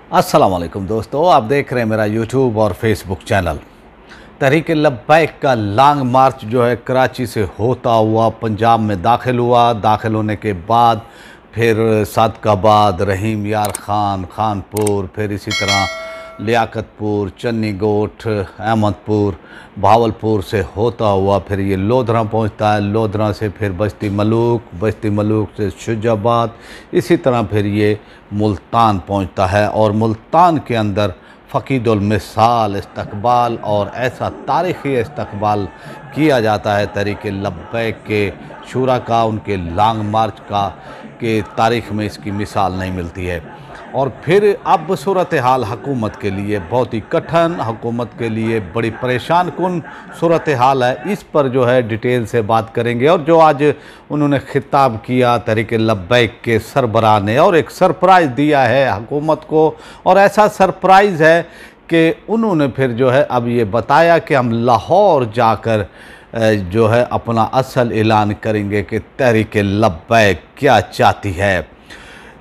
अस्सलाम वालेकुम दोस्तों, आप देख रहे हैं मेरा यूट्यूब और फेसबुक चैनल। तहरीक लब्बैक का लॉन्ग मार्च जो है कराची से होता हुआ पंजाब में दाखिल हुआ। दाखिल होने के बाद फिर सादकाबाद, रहीम यार खान, खानपुर, फिर इसी तरह लियाकतपुर, चन्नी गोठ, अहमदपुर, भावलपुर से होता हुआ फिर ये लोधरा पहुंचता है। लोधरा से फिर बस्ती मलूक, बस्ती मलूक से शुजाबाद, इसी तरह फिर ये मुल्तान पहुंचता है। और मुल्तान के अंदर फ़कीदुल मिसाल इस्तकबाल और ऐसा तारीख़ी इस्तकबाल किया जाता है तहरीक लब्बैक के शूरा का, उनके लॉन्ग मार्च का, कि तारीख़ में इसकी मिसाल नहीं मिलती है। और फिर अब सूरत हाल हुकूमत के लिए बहुत ही कठिन, हुकूमत के लिए बड़ी परेशान कुन सूरत हाल है। इस पर जो है डिटेल से बात करेंगे। और जो आज उन्होंने खिताब किया तहरीक लब्बैक के सरबराह ने, और एक सरप्राइज़ दिया है हुकूमत को, और ऐसा सरप्राइज़ है कि उन्होंने फिर जो है अब ये बताया कि हम लाहौर जाकर जो है अपना असल ऐलान करेंगे कि तहरीक लब्बैक क्या चाहती है।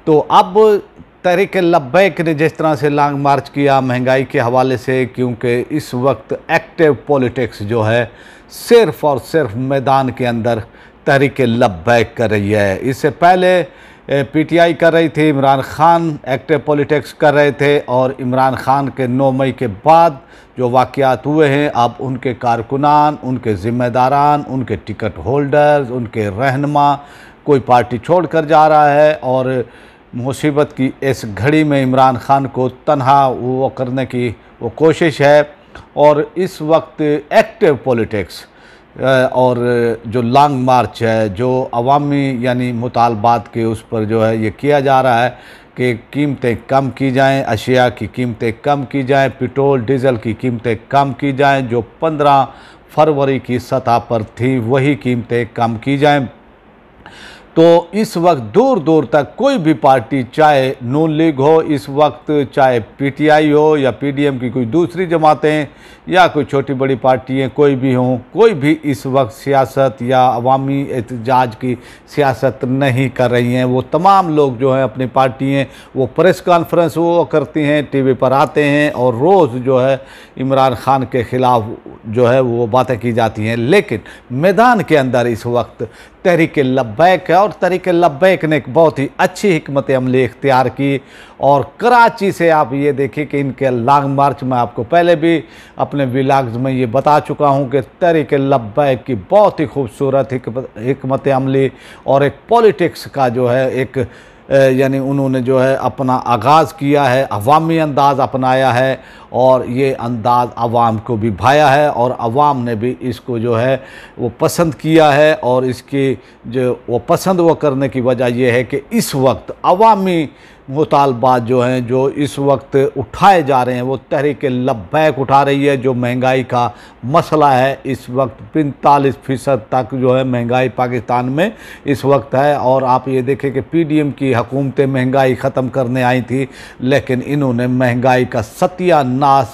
तो अब तहरीक लब्बैक ने जिस तरह से लॉन्ग मार्च किया महंगाई के हवाले से, क्योंकि इस वक्त एक्टिव पॉलिटिक्स जो है सिर्फ़ और सिर्फ मैदान के अंदर तहरीक लब्बैक कर रही है। इससे पहले पीटीआई कर रही थी, इमरान खान एक्टिव पॉलिटिक्स कर रहे थे, और इमरान खान के 9 मई के बाद जो वाक़यात हुए हैं, अब उनके कारकुनान, उनके ज़िम्मेदारान, उनके टिकट होल्डर्स, उनके रहनुमा कोई पार्टी छोड़ कर जा रहा है। और मुसीबत की इस घड़ी में इमरान खान को तन्हा वो करने की वो कोशिश है। और इस वक्त एक्टिव पॉलिटिक्स और जो लॉन्ग मार्च है, जो अवामी यानी मुतालबात के उस पर जो है ये किया जा रहा है कि कीमतें कम की जाएं, अशिया की कीमतें कम की जाएं, पेट्रोल डीज़ल की कीमतें कम की जाएं, जो 15 फरवरी की सतह पर थी वही कीमतें कम की जाएं। तो इस वक्त दूर दूर तक कोई भी पार्टी, चाहे नून लीग हो इस वक्त, चाहे पीटीआई हो या पीडीएम की कोई दूसरी जमातें या कोई छोटी बड़ी पार्टियां कोई भी हों, कोई भी इस वक्त सियासत या अवामी एहतजाज की सियासत नहीं कर रही हैं। वो तमाम लोग जो हैं अपनी पार्टियां, वो प्रेस कॉन्फ्रेंस वो करती हैं, टीवी पर आते हैं, और रोज़ जो है इमरान खान के ख़िलाफ़ जो है वो बातें की जाती हैं। लेकिन मैदान के अंदर इस वक्त तहरीक लब्बैक है, और तहरीक लब्बैक ने एक बहुत ही अच्छी हिकमत अमली इख्तियार की। और कराची से आप ये देखिए कि इनके लॉन्ग मार्च में आपको पहले भी अपने व्लॉग्स में ये बता चुका हूँ कि तहरीक लब्बैक की बहुत ही खूबसूरत हिकमत अमली और एक पॉलिटिक्स का जो है एक यानी उन्होंने जो है अपना आगाज़ किया है, अवामी अंदाज़ अपनाया है, और ये अंदाज़ अवाम को भी भाया है, और अवाम ने भी इसको जो है वो पसंद किया है। और इसकी जो वो पसंद वो करने की वजह यह है कि इस वक्त अवामी मुतालबात जो हैं, जो इस वक्त उठाए जा रहे हैं, वो तहरीक लब्बैक उठा रही है। जो महंगाई का मसला है इस वक्त 45% तक जो है महंगाई पाकिस्तान में इस वक्त है। और आप ये देखें कि पीडीएम की हुकूमतें महंगाई ख़त्म करने आई थी, लेकिन इन्होंने महंगाई का सत्यानाश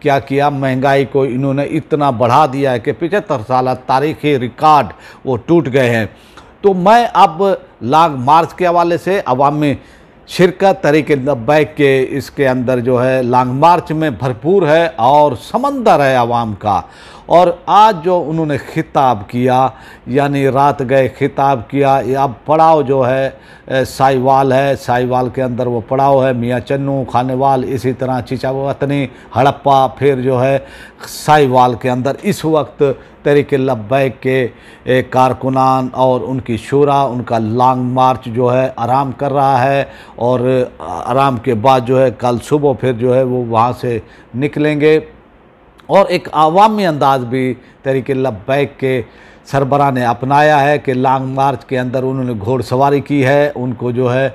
क्या किया, महंगाई को इन्होंने इतना बढ़ा दिया है कि 75 साल तारीख़ी रिकॉर्ड वो टूट गए हैं। तो मैं अब लॉन्ग मार्च के हवाले से अवामी शिरकत तहरीक लब्बैक के इसके अंदर जो है लॉन्ग मार्च में भरपूर है, और समंदर है आवाम का। और आज जो उन्होंने खिताब किया, यानी रात गए खिताब किया, अब पड़ाव जो है साहिवाल है, साहिवाल के अंदर वो पड़ाव है मियाँ चन्नू, खानेवाल, इसी तरह चिचावतनी, हड़प्पा, फिर जो है साहिवाल के अंदर इस वक्त तहरीक लब्बैक के कारकुनान और उनकी शूरा, उनका लॉन्ग मार्च जो है आराम कर रहा है। और आराम के बाद जो है कल सुबह फिर जो है वो वहाँ से निकलेंगे। और एक अवामी अंदाज़ भी तहरीक लब्बैक के सरबराह ने अपनाया है कि लॉन्ग मार्च के अंदर उन्होंने घोड़सवारी की है, उनको जो है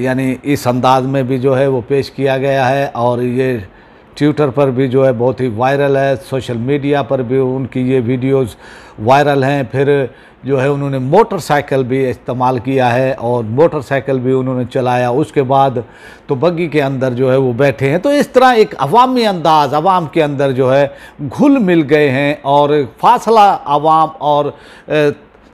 यानी इस अंदाज में भी जो है वो पेश किया गया है। और ये ट्विटर पर भी जो है बहुत ही वायरल है, सोशल मीडिया पर भी उनकी ये वीडियोस वायरल हैं। फिर जो है उन्होंने मोटरसाइकिल भी इस्तेमाल किया है, और मोटरसाइकिल भी उन्होंने चलाया। उसके बाद तो बग्गी के अंदर जो है वो बैठे हैं। तो इस तरह एक अवामी अंदाज़ अवाम के अंदर जो है घुल मिल गए हैं, और फासला अवाम और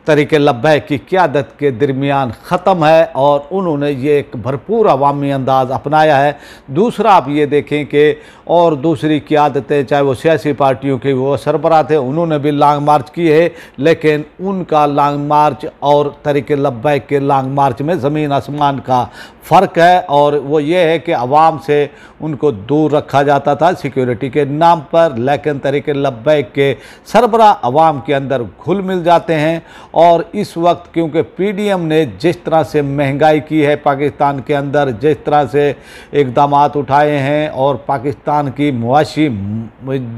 तहरीक लब्बैक की क़यादत के दरमियान ख़त्म है और उन्होंने ये एक भरपूर अवामी अंदाज़ अपनाया है। दूसरा आप ये देखें कि और दूसरी क़यादतें, चाहे वो सियासी पार्टियों के वो सरबराह थे, उन्होंने भी लॉन्ग मार्च की है, लेकिन उनका लॉन्ग मार्च और तहरीक लब्बैक के लॉन्ग मार्च में ज़मीन आसमान का फ़र्क है। और वो ये है कि अवाम से उनको दूर रखा जाता था सिक्योरिटी के नाम पर, लेकिन तहरीक लब्बैक के सरबराह अवाम के अंदर घुल मिल जाते हैं। और इस वक्त क्योंकि पीडीएम ने जिस तरह से महंगाई की है पाकिस्तान के अंदर, जिस तरह से इक़दामात उठाए हैं और पाकिस्तान की मुआशी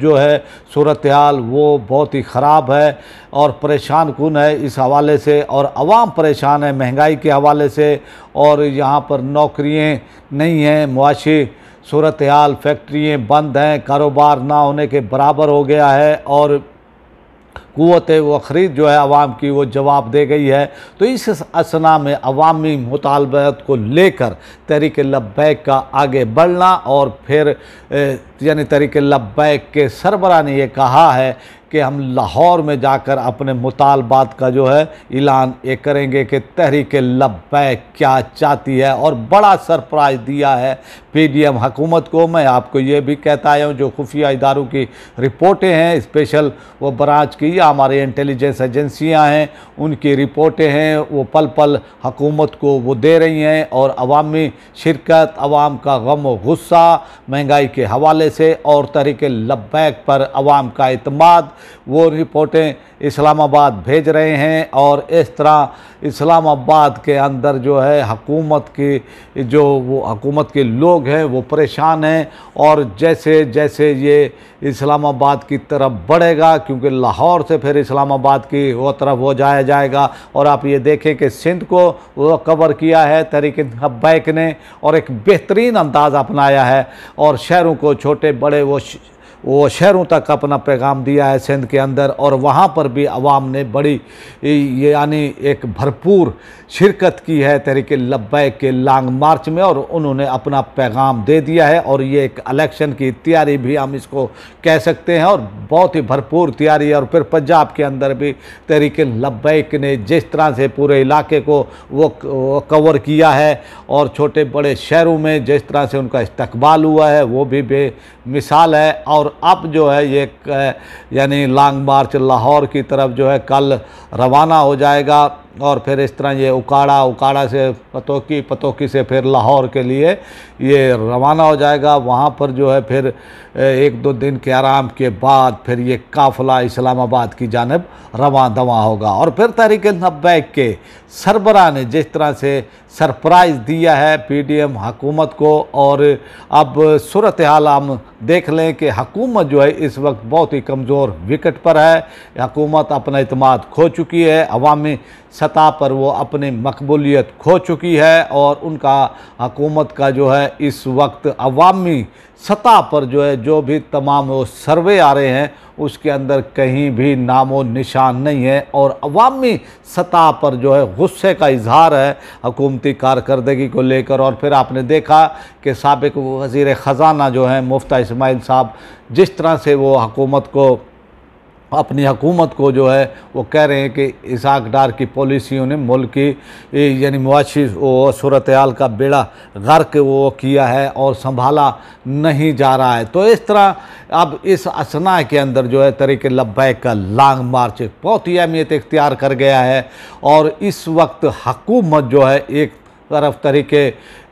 जो है सूरत हाल वो बहुत ही ख़राब है और परेशान कुन है इस हवाले से, और अवाम परेशान है महंगाई के हवाले से। और यहाँ पर नौकरियाँ नहीं हैं, मुआशी सूरत हाल, फैक्ट्रियाँ बंद हैं, कारोबार ना होने के बराबर हो गया है और क़ुव्वत व ख़रीद जो है आवाम की वो जवाब दे गई है। तो इस असना में अवामी मुतालबात को लेकर तहरीक लब्बैक का आगे बढ़ना, और फिर यानी तहरीक लब्बैक के सरबराह ने ये कहा है कि हम लाहौर में जाकर अपने मुतालबात का जो है ऐलान ये करेंगे कि तहरीक लब्बैक क्या चाहती है। और बड़ा सरप्राइज़ दिया है पीडीएम हुकूमत को। मैं आपको ये भी कहता आया हूँ, जो खुफिया इदारों की रिपोर्टें हैं, स्पेशल वो ब्रांच की या हमारे इंटेलिजेंस एजेंसियाँ हैं, उनकी रिपोर्टें हैं, वो पल पल हुकूमत को वो दे रही हैं। और अवामी शिरकत, अवाम का गम व गुस्सा महंगाई के हवाले से और तहरीक लब्बैक पर अवाम का एतमाद, वो रिपोर्टें इस्लामाबाद भेज रहे हैं। और इस तरह इस्लामाबाद के अंदर जो है हुकूमत की जो वो हुकूमत के लोग हैं वो परेशान हैं। और जैसे जैसे ये इस्लामाबाद की तरफ बढ़ेगा, क्योंकि लाहौर से फिर इस्लामाबाद की वो तरफ हो जाएगा। और आप ये देखें कि सिंध को वो कवर किया है तहरीक लब्बैक ने और एक बेहतरीन अंदाज़ अपनाया है, और शहरों को छोटे बड़े वो शहरों तक अपना पैगाम दिया है सिंध के अंदर। और वहाँ पर भी अवाम ने बड़ी यानी एक भरपूर शिरकत की है तहरीक लब्बैक के लॉन्ग मार्च में, और उन्होंने अपना पैगाम दे दिया है। और ये एक इलेक्शन की तैयारी भी हम इसको कह सकते हैं, और बहुत ही भरपूर तैयारी है। और फिर पंजाब के अंदर भी तहरीक लब्बैक ने जिस तरह से पूरे इलाके को वो कवर किया है और छोटे बड़े शहरों में जिस तरह से उनका इस्तकबाल हुआ है वो भी बेमिसाल है। और अब जो है ये यानी लॉन्ग मार्च लाहौर की तरफ जो है कल रवाना हो जाएगा, और फिर इस तरह ये उकाड़ा से पतोकी से फिर लाहौर के लिए ये रवाना हो जाएगा। वहाँ पर जो है फिर एक दो दिन के आराम के बाद फिर ये काफ़िला इस्लामाबाद की जानिब रवां दवा होगा। और फिर तहरीक लब्बैक के सरबराह ने जिस तरह से सरप्राइज़ दिया है पीडीएम हुकूमत को, और अब सूरत हाल हम देख लें कि हुकूमत जो है इस वक्त बहुत ही कमज़ोर विकेट पर है। हुकूमत अपना इत्मीनान खो चुकी है, अवामी सतह पर वो अपनी मकबूलियत खो चुकी है, और उनका हुकूमत का जो है इस वक्त अवामी सतह पर जो है जो भी तमाम वो सर्वे आ रहे हैं उसके अंदर कहीं भी नामो निशान नहीं है। और अवामी सतह पर जो है गुस्से का इजहार है हुकूमती कारकर्दगी को लेकर। और फिर आपने देखा कि साबिक वज़ीर ख़ज़ाना जो हैं मुफ्ती इस्माइल साहब, जिस तरह से वो अपनी हुकूमत को जो है वो कह रहे हैं कि इसहाक डार की पॉलिसियों ने मुल्क की यानी मुआशी सूरत हाल का बेड़ा गर्क वो किया है और संभाला नहीं जा रहा है। तो इस तरह अब इस असना के अंदर जो है तहरीक लब्बैक का लॉन्ग मार्च बहुत ही अहमियत इख्तियार कर गया है। और इस वक्त हुकूमत जो है एक तरफ तहरीक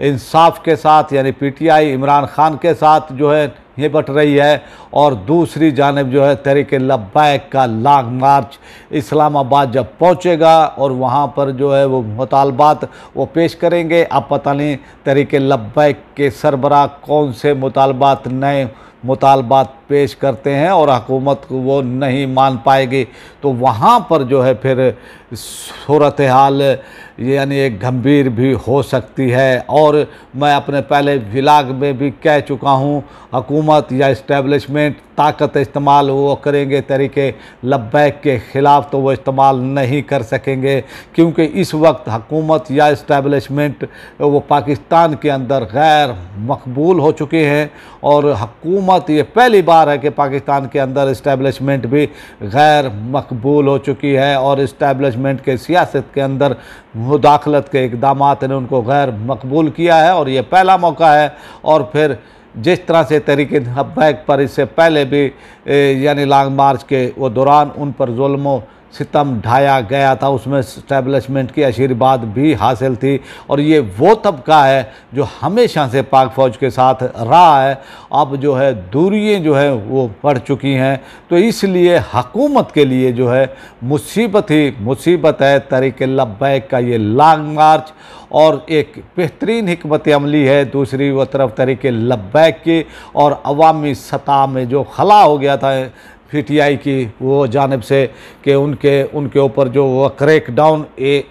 इंसाफ के साथ यानी पीटीआई इमरान खान के साथ जो है ये बट रही है, और दूसरी जानिब जो है तहरीक लब्बैक का लॉन्ग मार्च इस्लामाबाद जब पहुंचेगा और वहां पर जो है वो मुतालबात वो पेश करेंगे। अब पता नहीं तहरीक लब्बैक के सरबराह कौन से नए मुतालबात पेश करते हैं और हुकूमत को वो नहीं मान पाएगी, तो वहाँ पर जो है फिर सूरत हाल यानी एक गंभीर भी हो सकती है। और मैं अपने पहले व्लॉग में भी कह चुका हूँ, हुकूमत या इस्टेब्लिशमेंट ताकत इस्तेमाल वो करेंगे तहरीक लब्बैक के ख़िलाफ़ तो वो इस्तेमाल नहीं कर सकेंगे, क्योंकि इस वक्त हुकूमत या इस्टेब्लिशमेंट वो पाकिस्तान के अंदर गैर मकबूल हो चुके हैं। और हुकूमत ये पहली बार बार है कि पाकिस्तान के अंदर इस्टेब्लिशमेंट भी गैर मकबूल हो चुकी है और इस्टेब्लिशमेंट के सियासत के अंदर मुदाखलत के इक़दामात ने उनको गैर मकबूल किया है और ये पहला मौका है। और फिर जिस तरह से तहरीक लब्बैक पर इससे पहले भी यानी लॉन्ग मार्च के वो दौरान उन पर जुल्म सितम ढाया गया था, उसमें इस्टेब्लिशमेंट की आशीर्वाद भी हासिल थी और ये वो तबका है जो हमेशा से पाक फ़ौज के साथ रहा है। अब जो है दूरियाँ जो है वो बढ़ चुकी हैं, तो इसलिए हकूमत के लिए जो है मुसीबत ही मुसीबत है तहरीक लब्बैक का ये लॉन्ग मार्च। और एक बेहतरीन हिकमत अमली है दूसरी वो तरफ तहरीक लब्बैक की, और अवामी सतह में जो खला हो गया था PTI की वो जानिब से कि उनके ऊपर जो वो क्रैक डाउन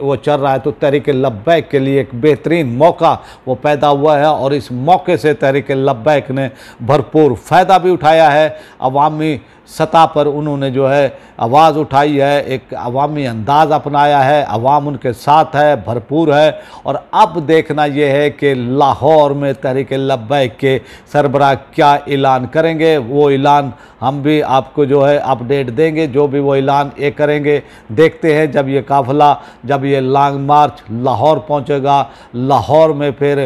वो चल रहा है, तो तहरीक लब्बैक के लिए एक बेहतरीन मौका वो पैदा हुआ है और इस मौके से तहरीक लब्बैक ने भरपूर फ़ायदा भी उठाया है। अवामी सतह पर उन्होंने जो है आवाज़ उठाई है, एक अवामी अंदाज़ अपनाया है, अवाम उनके साथ है, भरपूर है। और अब देखना यह है कि लाहौर में तहरीक लब्बैक के सरबराह क्या ऐलान करेंगे। वो ऐलान हम भी आपको जो है अपडेट देंगे, जो भी वो ऐलान ये करेंगे। देखते हैं जब ये काफ़िला, जब ये लॉन्ग मार्च लाहौर पहुंचेगा, लाहौर में फिर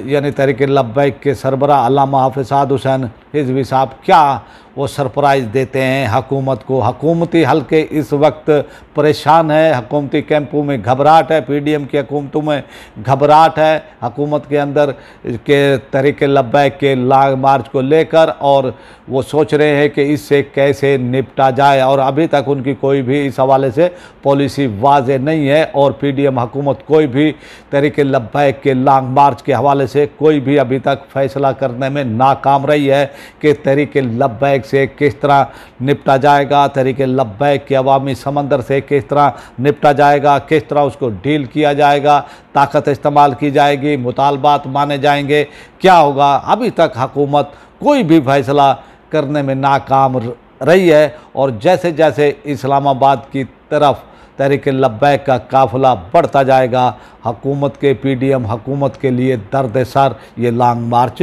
यानी तहरीक लब्बैक के सरबराह अल्लामा हाफिज़ साद हुसैन हिज़्वी साहब क्या वो सरप्राइज़ देते हैं हुकूमत को। हुकूमती हल्के इस वक्त परेशान है, हुकूमती कैंपों में घबराहट है, PDM की हुकूमतों में घबराहट है हुकूमत के अंदर के तहरीक लब्बैक के लॉन्ग मार्च को लेकर, और वो सोच रहे हैं कि इससे कैसे निपटा जाए। और अभी तक उनकी कोई भी इस हवाले से पॉलिसी वाज़ेह नहीं है और PDM हुकूमत कोई भी तहरीक लब्बैक के लॉन्ग मार्च के हवाले से कोई भी अभी तक फ़ैसला करने में नाकाम रही है कि तहरीक लब्बैक से किस तरह निपटा जाएगा, तहरीक लब्बैक के अवामी समंदर से किस तरह निपटा जाएगा, किस तरह उसको डील किया जाएगा, ताकत इस्तेमाल की जाएगी, मुतालबात माने जाएंगे, क्या होगा। अभी तक हुकूमत कोई भी फैसला करने में नाकाम रही है। और जैसे जैसे इस्लामाबाद की तरफ तहरीक लब्बैक का काफ़िला बढ़ता जाएगा, हुकूमत के PDM हुकूमत के लिए दर्द सर ये लॉन्ग मार्च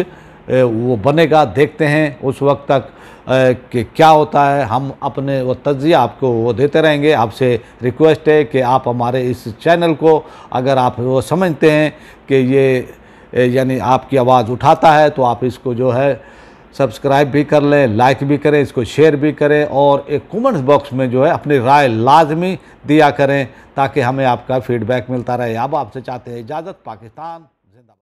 वो बनेगा। देखते हैं उस वक्त तक कि क्या होता है। हम अपने वो तज्ज़िया आपको वो देते रहेंगे। आपसे रिक्वेस्ट है कि आप हमारे इस चैनल को अगर आप वो समझते हैं कि ये यानी आपकी आवाज़ उठाता है, तो आप इसको जो है सब्सक्राइब भी कर लें, लाइक भी करें, इसको शेयर भी करें और एक कमेंट्स बॉक्स में जो है अपनी राय लाजमी दिया करें ताकि हमें आपका फीडबैक मिलता रहे। अब आपसे चाहते हैं इजाज़त। पाकिस्तान।